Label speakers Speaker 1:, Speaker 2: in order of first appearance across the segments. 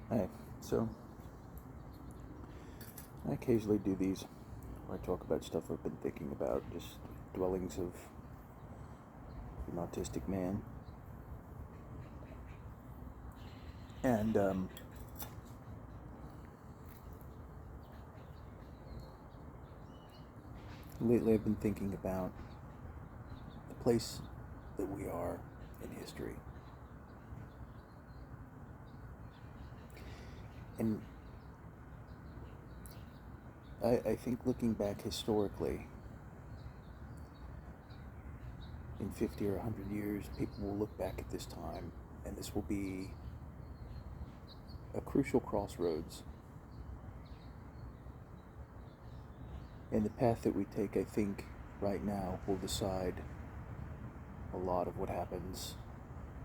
Speaker 1: Hi. So, I occasionally do these where I talk about stuff I've been thinking about, just dwellings of an autistic man. And lately I've been thinking about the place that we are in history. And I think looking back historically, in 50 or 100 years, people will look back at this time, and this will be a crucial crossroads. And the path that we take, I think, right now will decide a lot of what happens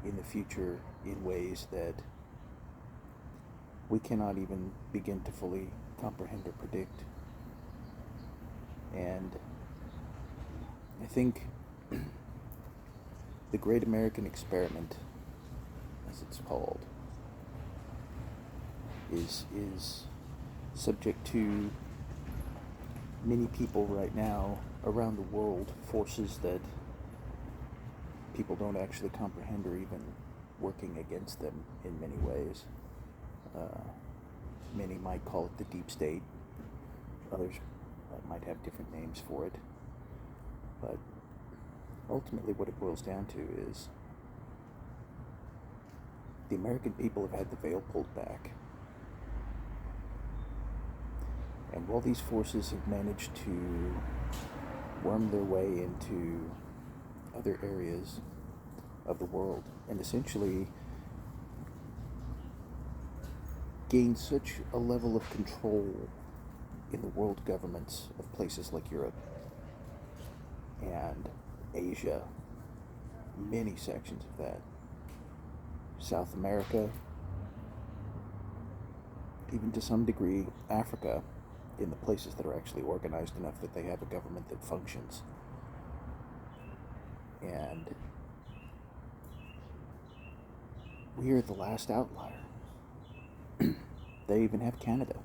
Speaker 1: in the future in ways that we cannot even begin to fully comprehend or predict. And I think the Great American Experiment, as it's called, is subject to many people right now around the world, forces that people don't actually comprehend or even working against them in many ways. Uh, Many might call it the deep state. Others might have different names for it. But ultimately, what it boils down to is the American people have had the veil pulled back. And while these forces have managed to worm their way into other areas of the world and essentially gain such a level of control in the world governments of places like Europe and Asia, many sections of that, South America, even to some degree Africa, in the places that are actually organized enough that they have a government that functions. And we are the last outlier. They even have Canada.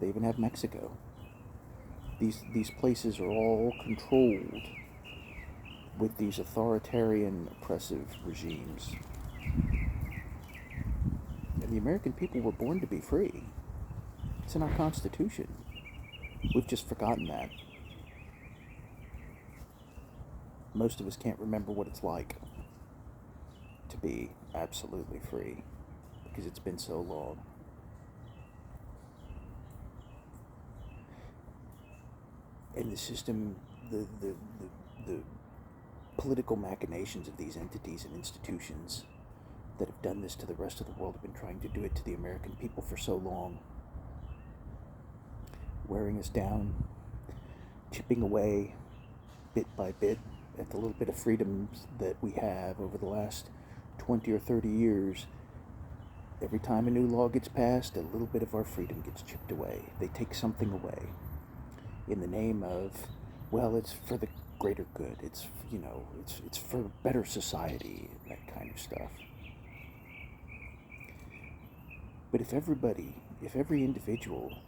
Speaker 1: They even have Mexico. These places are all controlled with these authoritarian, oppressive regimes. And the American people were born to be free. It's in our Constitution. We've just forgotten that. Most of us can't remember what it's like to be absolutely free because it's been so long. And the system, the political machinations of these entities and institutions that have done this to the rest of the world have been trying to do it to the American people for so long, wearing us down, chipping away bit by bit at the little bit of freedoms that we have over the last 20 or 30 years. Every time a new law gets passed, a little bit of our freedom gets chipped away. They take something away in the name of, well, it's for the greater good. It's, it's for a better society, that kind of stuff. But if every individual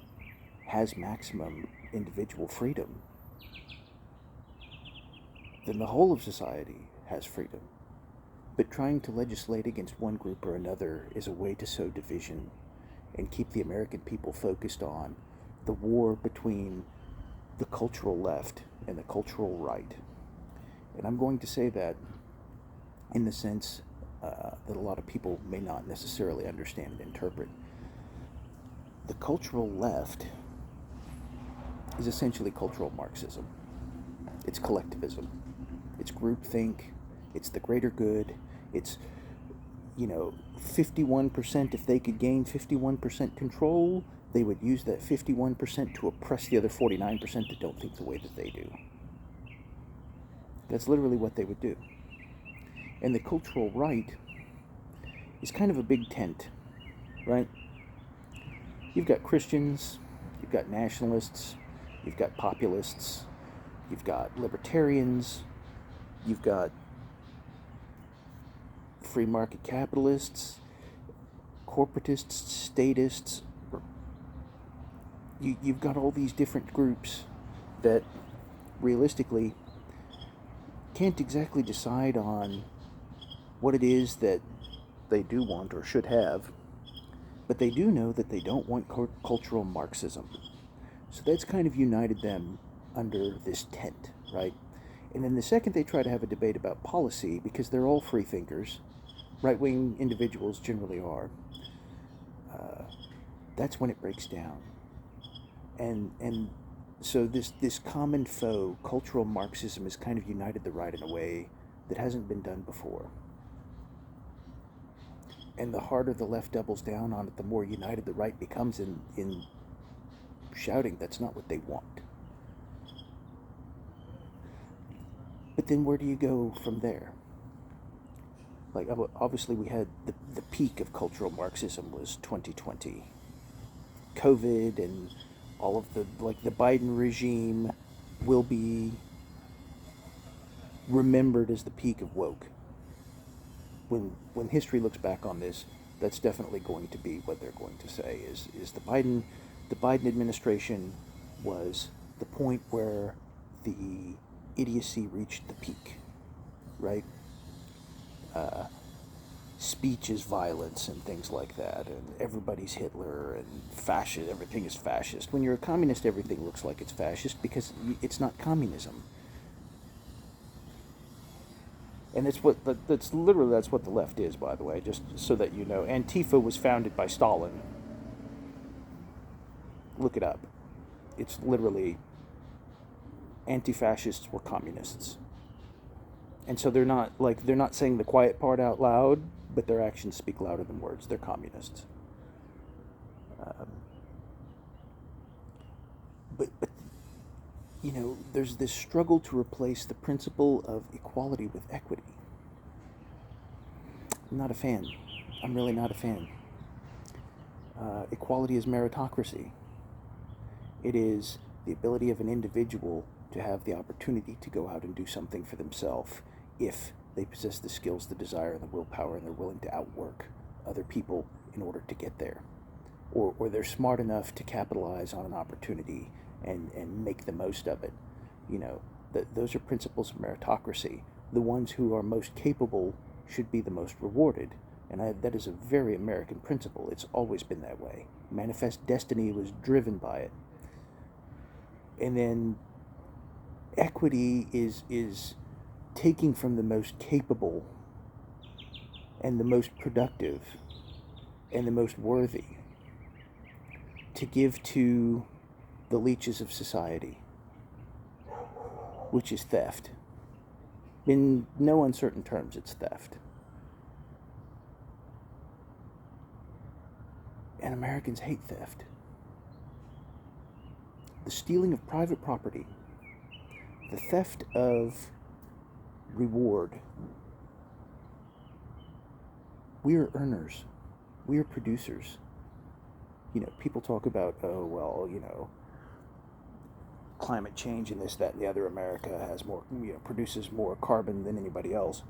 Speaker 1: has maximum individual freedom, then the whole of society has freedom. But trying to legislate against one group or another is a way to sow division and keep the American people focused on the war between the cultural left and the cultural right. And I'm going to say that in the sense that a lot of people may not necessarily understand and interpret. The cultural left is essentially cultural Marxism. It's collectivism. It's groupthink. It's the greater good. It's, 51%, if they could gain 51% control, they would use that 51% to oppress the other 49% that don't think the way that they do. That's literally what they would do. And the cultural right is kind of a big tent, right? You've got Christians, you've got nationalists, you've got populists, you've got libertarians, you've got free market capitalists, corporatists, statists. You've got all these different groups that realistically can't exactly decide on what it is that they do want or should have, but they do know that they don't want cultural Marxism. So that's kind of united them under this tent, right? And then the second they try to have a debate about policy, because they're all free thinkers, right-wing individuals generally are, that's when it breaks down. And so this common foe, cultural Marxism, has kind of united the right in a way that hasn't been done before. And the harder the left doubles down on it, the more united the right becomes in shouting that's not what they want. But then where do you go from there? Like, obviously we had the peak of cultural Marxism was 2020. COVID and all of the Biden regime will be remembered as the peak of woke. When history looks back on this, that's definitely going to be what they're going to say is the Biden administration was the point where the idiocy reached the peak, right? Speech is violence and things like that, and everybody's Hitler and fascist. Everything is fascist. When you're a communist, everything looks like it's fascist because it's not communism. And that's what that's what the left is, by the way. Just so that you know, Antifa was founded by Stalin. Look it up. It's literally anti-fascists were communists. And so they're not saying the quiet part out loud, but their actions speak louder than words. They're communists. But you know, there's this struggle to replace the principle of equality with equity. I'm not a fan. I'm really not a fan. Equality is meritocracy. It is the ability of an individual to have the opportunity to go out and do something for themselves if they possess the skills, the desire, and the willpower, and they're willing to outwork other people in order to get there. Or they're smart enough to capitalize on an opportunity and make the most of it. You know, those are principles of meritocracy. The ones who are most capable should be the most rewarded. And that is a very American principle. It's always been that way. Manifest Destiny was driven by it. And then equity is taking from the most capable and the most productive and the most worthy to give to the leeches of society, which is theft. In no uncertain terms, it's theft. And Americans hate theft. The stealing of private property, the theft of reward. We are earners. We are producers. You know, people talk about, oh, well, you know, climate change and this, that, and the other. America has more, you know, produces more carbon than anybody else.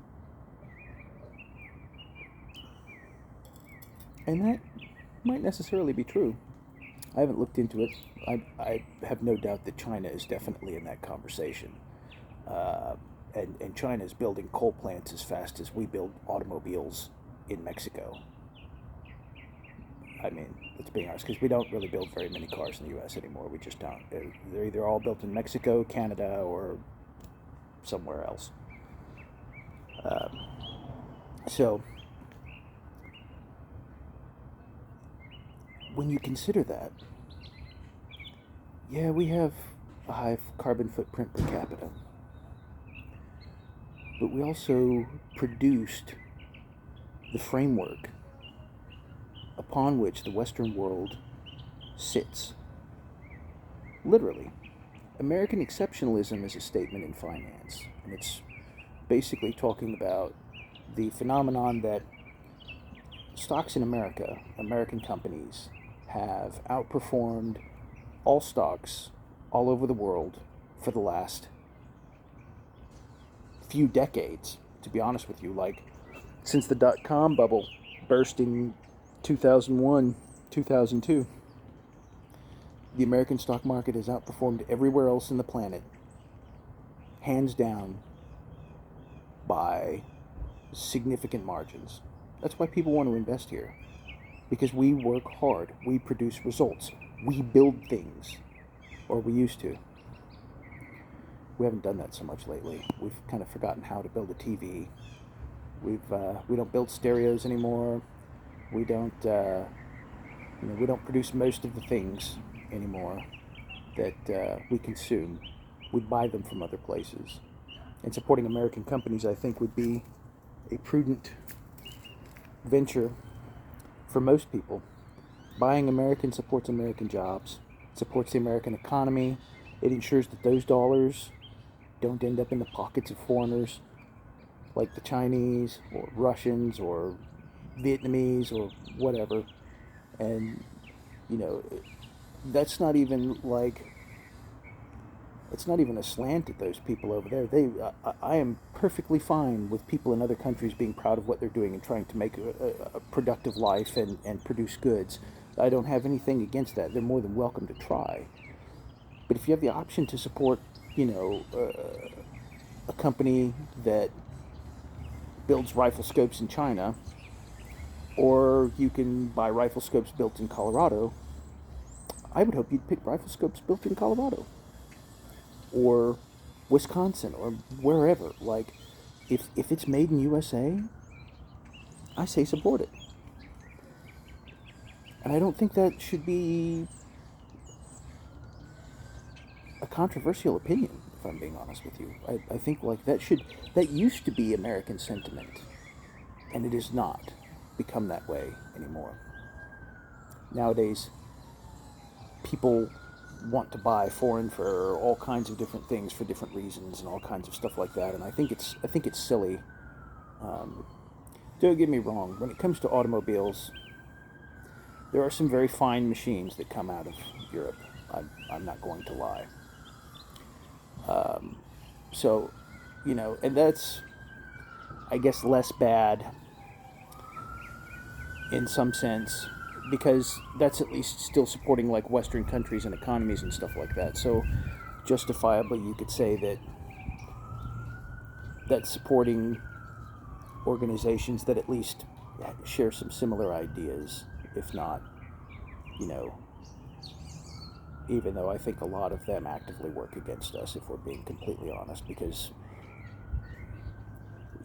Speaker 1: And that might necessarily be true. I haven't looked into it. I have no doubt that China is definitely in that conversation. And China is building coal plants as fast as we build automobiles in Mexico. I mean, let's be honest, because we don't really build very many cars in the U.S. anymore. We just don't. They're either all built in Mexico, Canada, or somewhere else. So, when you consider that, yeah, we have a high carbon footprint per capita. But we also produced the framework upon which the Western world sits. Literally. American exceptionalism is a statement in finance, and it's basically talking about the phenomenon that stocks in America, American companies, have outperformed all stocks all over the world for the last few decades, to be honest with you. Like, since the dot-com bubble burst in 2001, 2002, the American stock market has outperformed everywhere else in the planet, hands down, by significant margins. That's why people want to invest here. Because we work hard, we produce results, we build things, or we used to. We haven't done that so much lately. We've kind of forgotten how to build a TV. We don't build stereos anymore. We don't we don't produce most of the things anymore that we consume. We buy them from other places. And supporting American companies, I think, would be a prudent venture for most people. Buying American supports American jobs, supports the American economy. It ensures that those dollars don't end up in the pockets of foreigners like the Chinese or Russians or Vietnamese or whatever. And, that's not even like, it's not even a slant at those people over there. I am perfectly fine with people in other countries being proud of what they're doing and trying to make a productive life and produce goods. I don't have anything against that. They're more than welcome to try. But if you have the option to support, a company that builds rifle scopes in China, or you can buy rifle scopes built in Colorado, I would hope you'd pick rifle scopes built in Colorado or Wisconsin or wherever. Like, if it's made in USA, I say support it. And I don't think that should be a controversial opinion, if I'm being honest with you. I think like that used to be American sentiment, and it has not become that way anymore. Nowadays, people want to buy foreign for all kinds of different things for different reasons and all kinds of stuff like that, and I think it's silly. Don't get me wrong. When it comes to automobiles, there are some very fine machines that come out of Europe. I'm not going to lie. So, and that's, I guess, less bad in some sense, because that's at least still supporting like Western countries and economies and stuff like that. So, justifiably, you could say that that's supporting organizations that at least share some similar ideas, if not, you know, even though I think a lot of them actively work against us, if we're being completely honest, because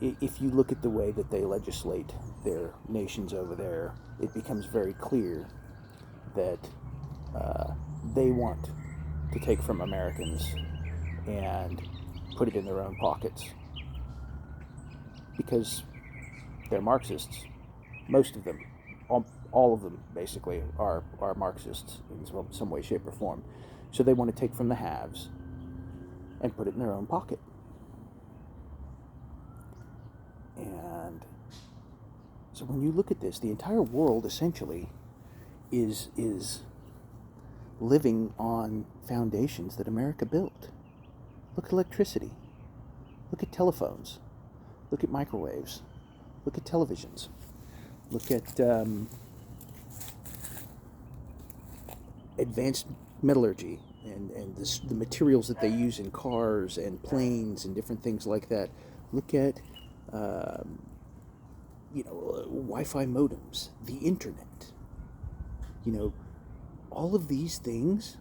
Speaker 1: if you look at the way that they legislate their nations over there, it becomes very clear that they want to take from Americans and put it in their own pockets, because they're Marxists. Most of them, all of them basically, are Marxists in some way, shape, or form. So they want to take from the haves and put it in their own pocket. And so when you look at this, the entire world essentially is living on foundations that America built. Look at electricity. Look at telephones. Look at microwaves. Look at televisions. Look at advanced metallurgy and the materials that they use in cars and planes and different things like that. Look at Wi-Fi modems, the internet. All of these things.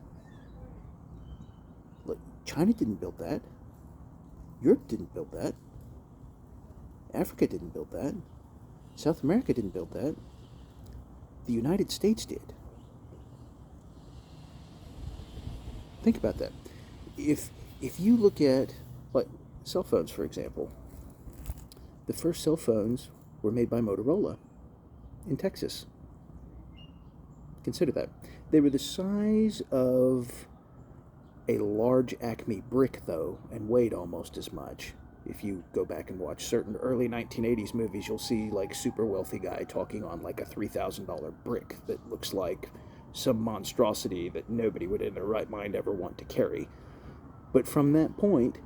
Speaker 1: Look, China didn't build that. Europe didn't build that. Africa didn't build that. South America didn't build that. The United States did. Think about that. If you look at, like, cell phones, for example, the first cell phones were made by Motorola in Texas. Consider that. They were the size of a large Acme brick, though, and weighed almost as much. If you go back and watch certain early 1980s movies, you'll see like super wealthy guy talking on like a $3,000 brick that looks like some monstrosity that nobody would in their right mind ever want to carry. But from that point,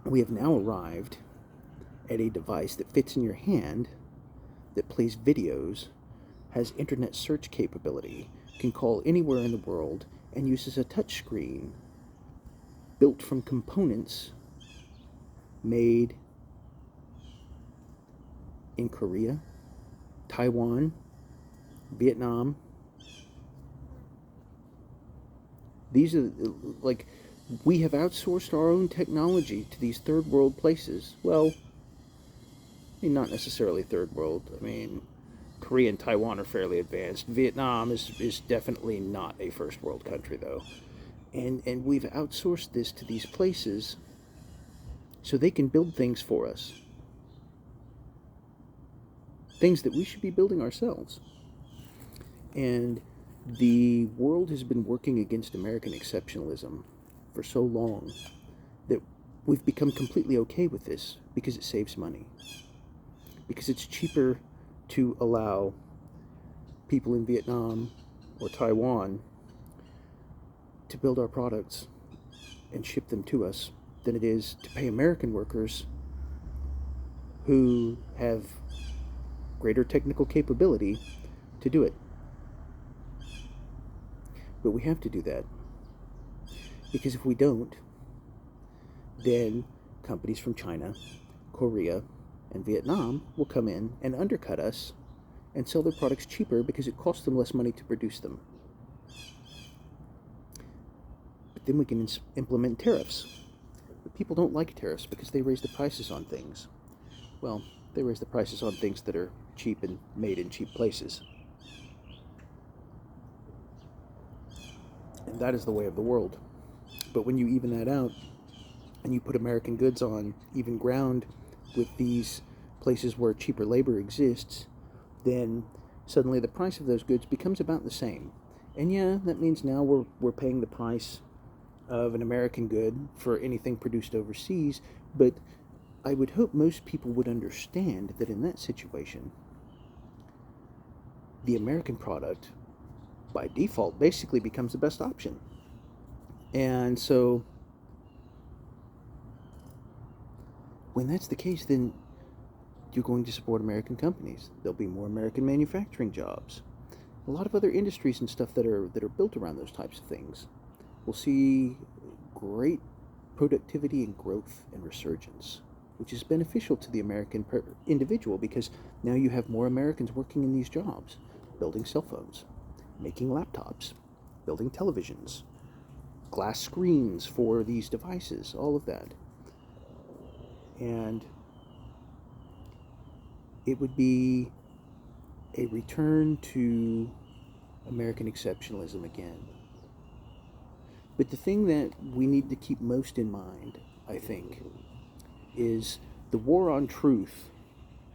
Speaker 1: we have now arrived at a device that fits in your hand, that plays videos has internet search capability, can call anywhere in the world, and uses a touchscreen built from components made in Korea, Taiwan, Vietnam. These are like, we have outsourced our own technology to these third world places. Well, I mean, not necessarily third world. I mean, Korea and Taiwan are fairly advanced. Vietnam is definitely not a first world country, though. And we've outsourced this to these places so they can build things for us. Things that we should be building ourselves. And the world has been working against American exceptionalism for so long that we've become completely okay with this because it saves money. Because it's cheaper to allow people in Vietnam or Taiwan to build our products and ship them to us than it is to pay American workers who have greater technical capability to do it. But we have to do that, because if we don't, then companies from China, Korea, and Vietnam will come in and undercut us and sell their products cheaper because it costs them less money to produce them. But then we can implement tariffs. But people don't like tariffs because they raise the prices on things. Well, they raise the prices on things that are cheap and made in cheap places. And that is the way of the world. But when you even that out and you put American goods on even ground with these places where cheaper labor exists, then suddenly the price of those goods becomes about the same. And yeah, that means now we're paying the price of an American good for anything produced overseas, but I would hope most people would understand that in that situation, the American product, by default, basically becomes the best option. And so, when that's the case, then you're going to support American companies. There'll be more American manufacturing jobs. A lot of other industries and stuff that are built around those types of things will see great productivity and growth and resurgence, which is beneficial to the American individual, because now you have more Americans working in these jobs, building cell phones, making laptops, building televisions, glass screens for these devices, all of that. And it would be a return to American exceptionalism again. But the thing that we need to keep most in mind, I think, is the war on truth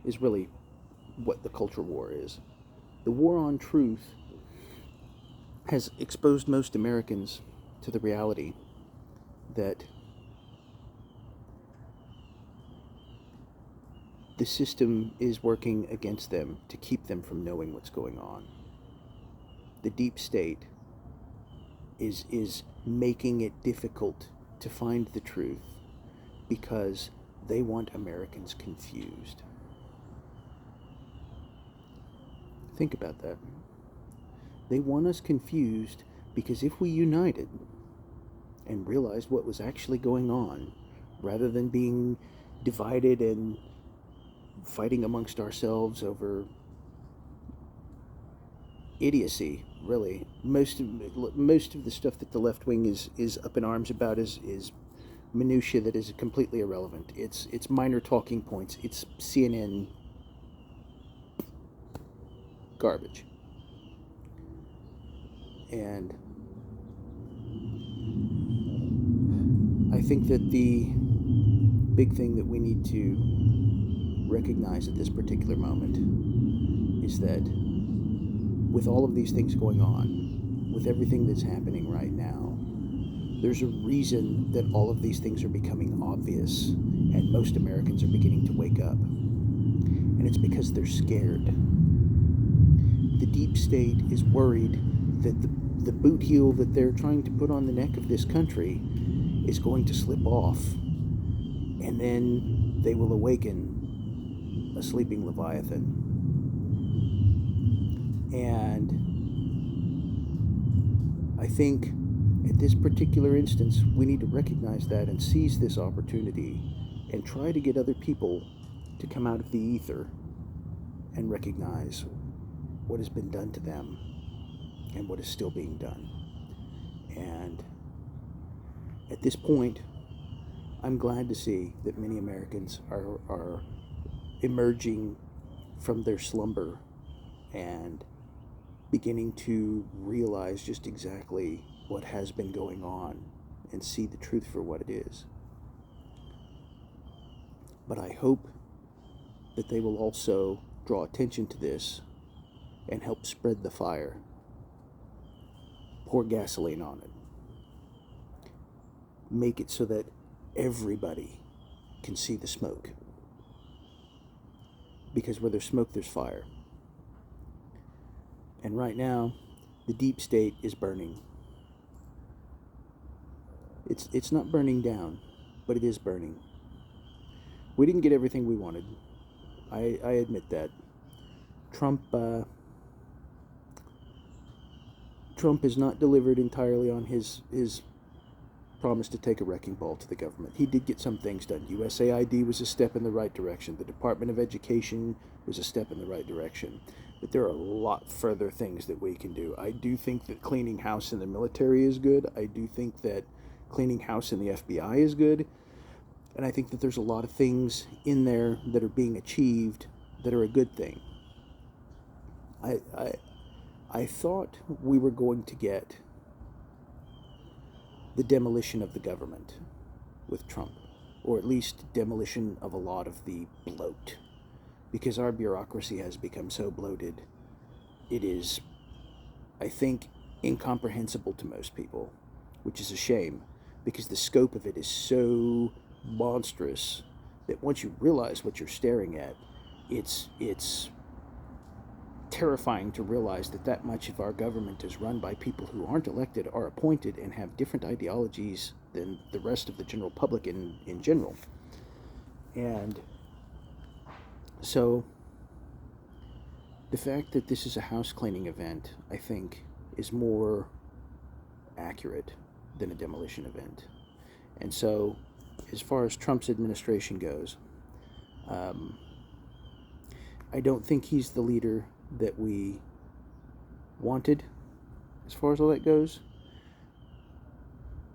Speaker 1: is really what the culture war is. The war on truth has exposed most Americans to the reality that the system is working against them to keep them from knowing what's going on. The deep state is making it difficult to find the truth because they want Americans confused. Think about that. They want us confused because if we united and realized what was actually going on, rather than being divided and fighting amongst ourselves over idiocy, really. Most of the stuff that the left wing is up in arms about is minutia that is completely irrelevant. It's minor talking points. It's CNN garbage. And I think that the big thing that we need to recognize at this particular moment is that with all of these things going on, with everything that's happening right now, there's a reason that all of these things are becoming obvious and most Americans are beginning to wake up. And it's because they're scared. The deep state is worried that the boot heel that they're trying to put on the neck of this country is going to slip off, and then they will awaken a sleeping Leviathan. I think at this particular instance, we need to recognize that and seize this opportunity and try to get other people to come out of the ether and recognize what has been done to them and what is still being done. And at this point, I'm glad to see that many Americans are emerging from their slumber and beginning to realize just exactly what has been going on and see the truth for what it is. But I hope that they will also draw attention to this and help spread the fire. Pour gasoline on it. Make it so that everybody can see the smoke. Because where there's smoke, there's fire. And right now, the deep state is burning. It's not burning down, but it is burning. We didn't get everything we wanted. I admit that. Trump has not delivered entirely on his promise to take a wrecking ball to the government. He did get some things done. USAID was a step in the right direction. The Department of Education was a step in the right direction. But there are a lot further things that we can do. I do think that cleaning house in the military is good. I do think that cleaning house in the FBI is good. And I think that there's a lot of things in there that are being achieved that are a good thing. I thought we were going to get the demolition of the government with Trump, or at least demolition of a lot of the bloat, because our bureaucracy has become so bloated. It is, I think, incomprehensible to most people, which is a shame, because the scope of it is so monstrous that once you realize what you're staring at, it's terrifying to realize that much of our government is run by people who aren't elected, are appointed, and have different ideologies than the rest of the general public in general. And so the fact that this is a house cleaning event, I think, is more accurate than a demolition event. And so as far as Trump's administration goes, I don't think he's the leader that we wanted as far as all that goes,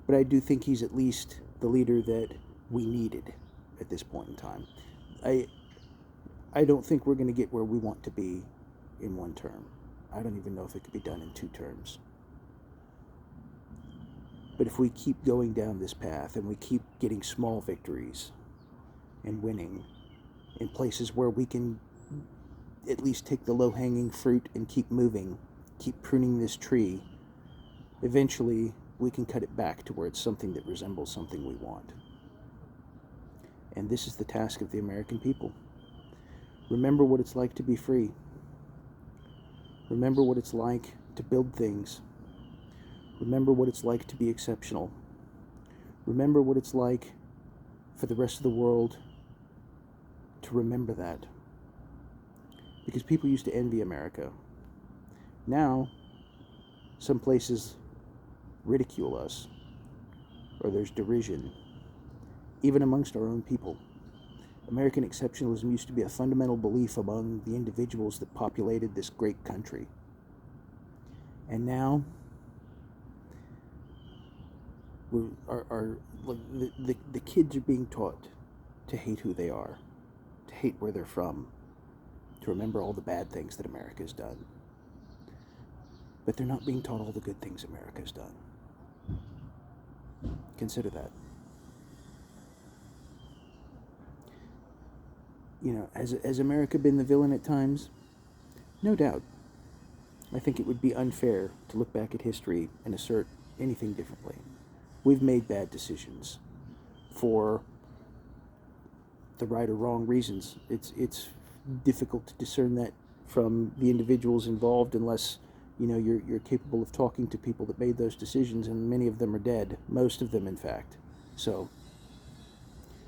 Speaker 1: but I do think he's at least the leader that we needed at this point in time. I don't think we're going to get where we want to be in one term. I don't even know if it could be done in 2 terms. But if we keep going down this path and we keep getting small victories and winning in places where we can at least take the low-hanging fruit and keep moving, keep pruning this tree, eventually we can cut it back to where it's something that resembles something we want. And this is the task of the American people. Remember what it's like to be free. Remember what it's like to build things. Remember what it's like to be exceptional. Remember what it's like for the rest of the world to remember that. Because people used to envy America. Now, some places ridicule us, or there's derision, even amongst our own people. American exceptionalism used to be a fundamental belief among the individuals that populated this great country. And now, the kids are being taught to hate who they are, to hate where they're from, to remember all the bad things that America's done. But they're not being taught all the good things America's done. Consider that. You know, has America been the villain at times? No doubt. I think it would be unfair to look back at history and assert anything differently. We've made bad decisions for the right or wrong reasons. It's difficult to discern that from the individuals involved unless you're capable of talking to people that made those decisions, and many of them are dead, most of them in fact. So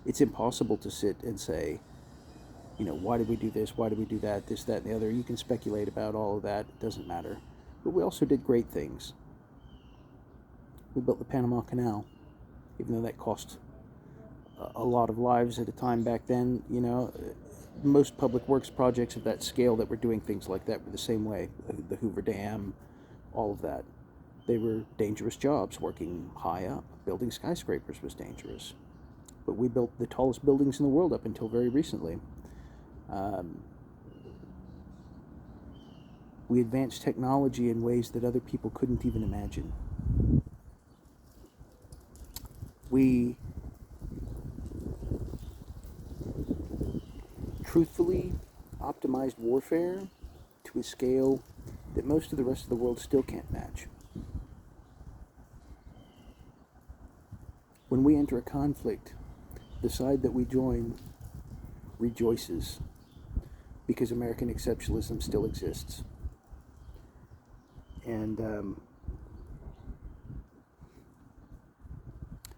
Speaker 1: it's impossible to sit and say, why did we do this, why did we do that, this, that, and the other. You can speculate about all of that, it doesn't matter. But we also did great things. We built the Panama Canal, even though that cost a lot of lives at a time back then. You know, most public works projects of that scale that were doing things like that were the same way. The Hoover Dam, all of that. They were dangerous jobs, working high up. Building skyscrapers was dangerous. But we built the tallest buildings in the world up until very recently. We advanced technology in ways that other people couldn't even imagine. We truthfully optimized warfare to a scale that most of the rest of the world still can't match. When we enter a conflict, the side that we join rejoices because American exceptionalism still exists. And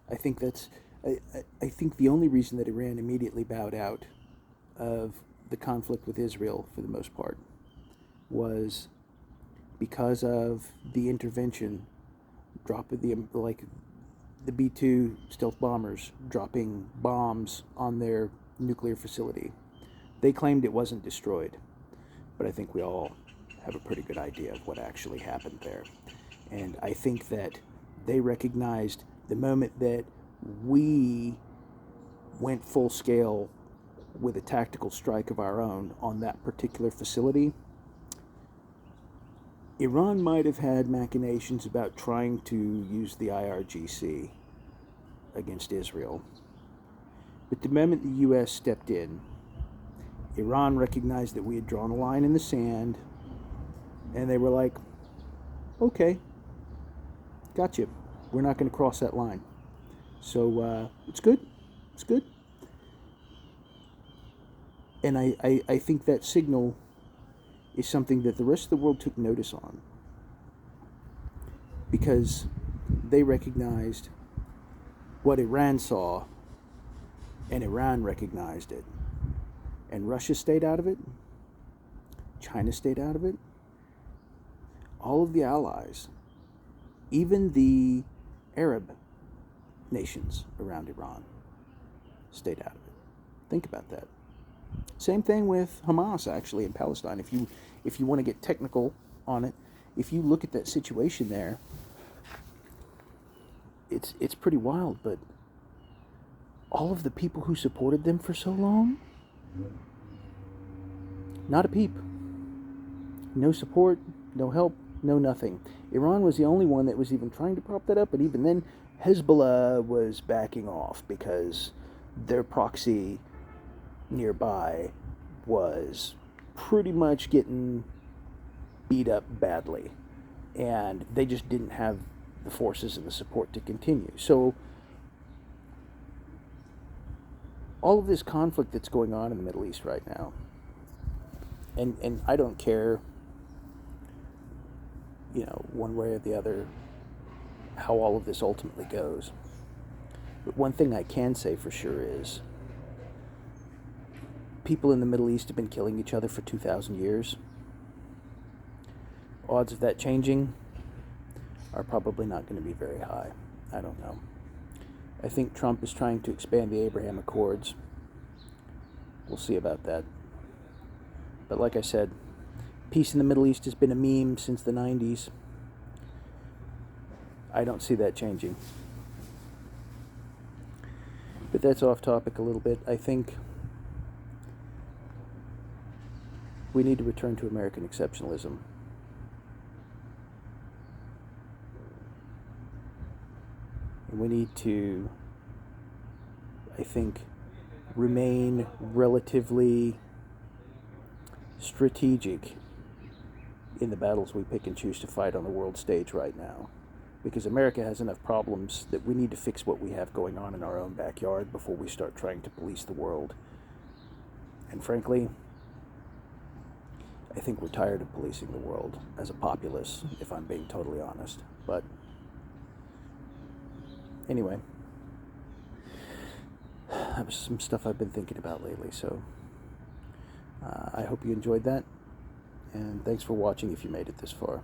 Speaker 1: I think I think the only reason that Iran immediately bowed out of the conflict with Israel, for the most part, was because of the intervention, the B-2 stealth bombers dropping bombs on their nuclear facility. They claimed it wasn't destroyed, but I think we all have a pretty good idea of what actually happened there. And I think that they recognized the moment that we went full scale with a tactical strike of our own on that particular facility. Iran might have had machinations about trying to use the IRGC against Israel. But the moment the U.S. stepped in, Iran recognized that we had drawn a line in the sand, and they were like, okay, got you. We're not going to cross that line. So it's good. It's good. And I think that signal is something that the rest of the world took notice on, because they recognized what Iran saw, and Iran recognized it. And Russia stayed out of it. China stayed out of it. All of the allies, even the Arab nations around Iran, stayed out of it. Think about that. Same thing with Hamas, actually, in Palestine. If you want to get technical on it, if you look at that situation there, it's pretty wild. But all of the people who supported them for so long, not a peep. No support, no help, no nothing. Iran was the only one that was even trying to prop that up, but even then, Hezbollah was backing off because their proxy nearby was pretty much getting beat up badly, and they just didn't have the forces and the support to continue. So all of this conflict that's going on in the Middle East right now, and I don't care, one way or the other, how all of this ultimately goes. But one thing I can say for sure is people in the Middle East have been killing each other for 2,000 years. Odds of that changing are probably not going to be very high. I don't know. I think Trump is trying to expand the Abraham Accords. We'll see about that. But like I said, peace in the Middle East has been a meme since the 90s. I don't see that changing. But that's off topic a little bit. I think we need to return to American exceptionalism. And we need to, I think, remain relatively strategic in the battles we pick and choose to fight on the world stage right now. Because America has enough problems that we need to fix what we have going on in our own backyard before we start trying to police the world. And frankly, I think we're tired of policing the world as a populace, if I'm being totally honest. But anyway, that was some stuff I've been thinking about lately, so I hope you enjoyed that, and thanks for watching if you made it this far.